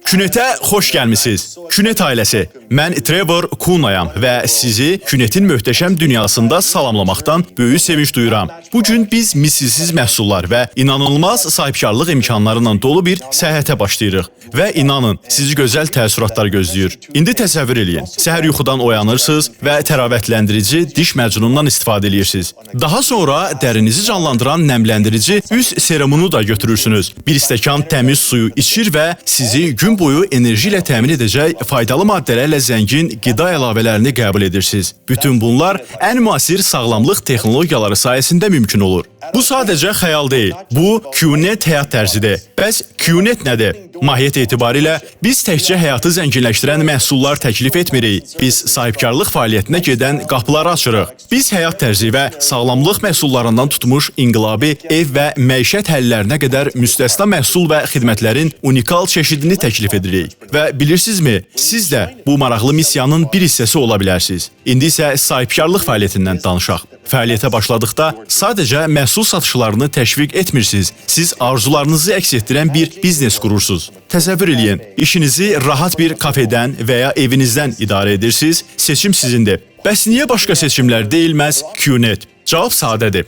Künetə xoş gəlmisiniz. Künet ailəsi. Mən Trevor Kunayam və sizi Künetin möhtəşəm dünyasında salamlamaqdan böyük sevinç duyuram. Bu gün biz misilsiz məhsullar və inanılmaz sahibkarlıq imkanlarından dolu bir səyahətə başlayırıq. Və inanın, sizi gözəl təəssüratlar gözləyir. İndi təsəvvür eləyin. Səhər yuxudan oyanırsınız və təravətləndirici diş macunundan istifadə edirsiniz. Daha sonra dərinizi canlandıran nəmləndirici üz serumunu da götürürsünüz. Bir stəkan təmiz suyu içir və sizi gün boyu enerji ilə təmin edəcək faydalı maddələrlə zəngin qida əlavələrini qəbul edirsiniz. Bütün bunlar ən müasir sağlamlıq texnologiyaları sayəsində mümkün olur. Bu sadəcə xəyal deyil. Bu Qnet həyat tərzidir. Bəs Qnet nədir? Mahiyyət etibarilə biz təkcə həyatı zənginləşdirən məhsullar təklif etmirik. Biz sahibkarlıq fəaliyyətinə gedən qapıları açırıq. Biz həyat tərzi və sağlamlıq məhsullarından tutmuş inqilabi ev və məişət həllərinə qədər müstəsna məhsul və xidmətlərin unikal çeşidini təklif edirik. Və bilirsinizmi, siz də bu maraqlı missiyanın bir hissəsi ola bilərsiniz. İndi isə sahibkarlıq fəaliyyətindən danışaq. Fəaliyyətə başladıqda sadəcə məhsul satışlarını təşviq etmirsiniz. Siz arzularınızı əks etdirən bir biznes qurursunuz. Təsəvvür eləyin, işinizi rahat bir kafedən və ya evinizdən idarə edirsiniz, seçim sizindir. Bəs niyə başqa seçimlər deyilməz Qnet? Cavab sadədir.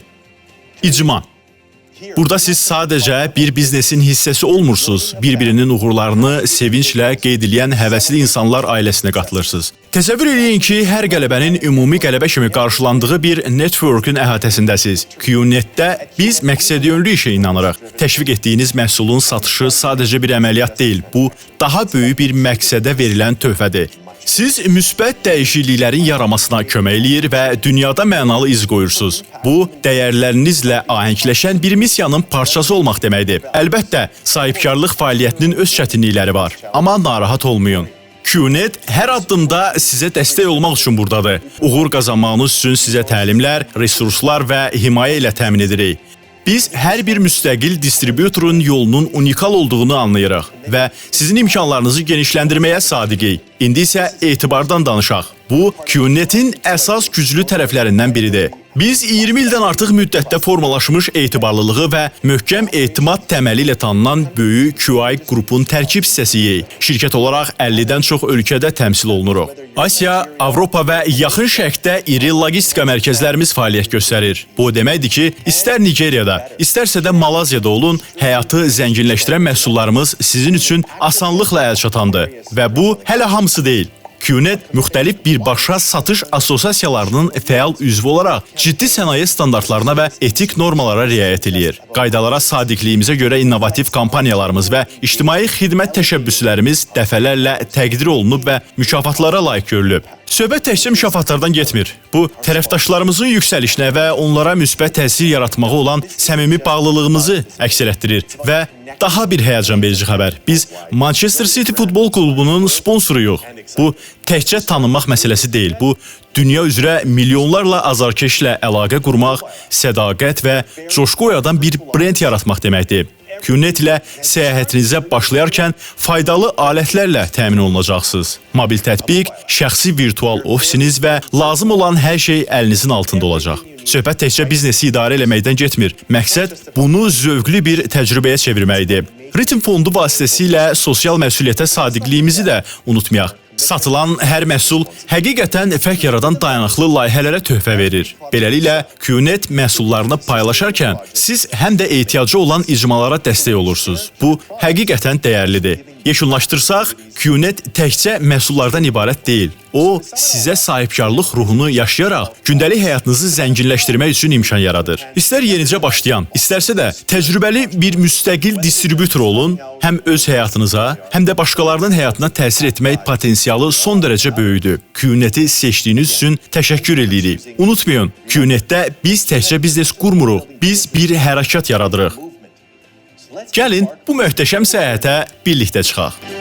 İcma. Burada siz sadəcə bir biznesin hissəsi olmursunuz, bir-birinin uğurlarını sevinclə qeyd edən həvəsli insanlar ailəsinə qatılırsınız. Təsəvvür edin ki, hər qələbənin ümumi qələbə kimi qarşılandığı bir network'ün əhatəsindəsiz. Qnetdə biz məqsədyönlü işə inanırıq. Təşviq etdiyiniz məhsulun satışı sadəcə bir əməliyyat deyil, bu daha böyük bir məqsədə verilən töhfədir. Siz müsbət dəyişikliklərin yaranmasına kömək eləyir və dünyada mənalı iz qoyursunuz. Bu, dəyərlərinizlə ahəngləşən bir missiyanın parçası olmaq deməkdir. Əlbəttə, sahibkarlıq fəaliyyətinin öz çətinlikləri var. Amma narahat olmayın. Qnet hər addımda sizə dəstək olmaq üçün buradadır. Uğur qazanmağınız üçün sizə təlimlər, resurslar və himayə ilə təmin edirik. Biz hər bir müstəqil distributorun yolunun unikal olduğunu anlayırıq və sizin imkanlarınızı genişləndirməyə sadiqik. İndi isə etibardan danışaq. Bu, Qnetin əsas güclü tərəflərindən biridir. Biz 20 ildən artıq müddətdə formalaşmış etibarlılığı və möhkəm etimad təməli ilə tanınan böyük QI qrupun tərkib hissəsiyik. Şirkət olaraq 50-dən çox ölkədə təmsil olunuruq. Asiya, Avropa və Yaxın Şərqdə iri logistika mərkəzlərimiz fəaliyyət göstərir. Bu deməkdir ki, istər Nigeriyada, istərsə də Malaziyada olun, həyatı zənginləşdirən məhsullarımız sizin üçün asanlıqla əl çatandır. Və bu hələ hamısı deyil. Qnet müxtəlif birbaşa satış assosiasiyalarının fəal üzvü olaraq ciddi sənaye standartlarına və etik normalara riayət eləyir. Qaydalara sadiqliyimizə görə innovativ kampaniyalarımız və ictimai xidmət təşəbbüslərimiz dəfələrlə təqdir olunub və mükafatlara layiq görülüb. Söhbət təkcə mükafatlardan getmir. Bu, tərəfdaşlarımızın yüksəlişinə və onlara müsbət təsir yaratmağa olan səmimi bağlılığımızı əks etdirir. Və daha bir həyəcan verici xəbər. Biz Manchester City futbol klubunun sponsoruyuq. Bu, təkcə tanınmaq məsələsi deyil. Bu, dünya üzrə milyonlarla azarkeşlə əlaqə qurmaq, sədaqət və coşqu oyadan bir brend yaratmaq deməkdir. Qnet ilə səyahətinizə başlayarkən faydalı alətlərlə təmin olunacaqsınız. Mobil tətbiq, şəxsi virtual ofisiniz və lazım olan hər şey əlinizin altında olacaq. Söhbət təkcə biznesi idarə eləməkdən getmir. Məqsəd bunu zövqlü bir təcrübəyə çevirməkdir. Ritim fondu vasitəsilə sosial məsuliyyətə sadiqliyimizi də unutmayaq. Satılan hər məhsul həqiqətən fərq yaradan dayanıqlı layihələrə töhfə verir. Beləliklə, Qnet məhsullarını paylaşarkən siz həm də ehtiyacı olan icmalara dəstək olursunuz. Bu, həqiqətən dəyərlidir. Yekunlaşdırsaq, Qnet təkcə məhsullardan ibarət deyil. O, sizə sahibkarlıq ruhunu yaşayaraq gündəlik həyatınızı zənginləşdirmək üçün imkan yaradır. İstər yenicə başlayan, istərsə də təcrübəli bir müstəqil distributor olun, həm öz həyatınıza, həm də başqalarının həyatına təsir etmək potensialı son dərəcə böyükdür. Qneti seçdiyiniz üçün təşəkkür edirik. Unutmayın, Qnetdə biz təkcə biznes qurmuruq, biz bir hərəkat yaradırıq. Gəlin, bu möhtəşəm səyahətə birlikdə çıxaq.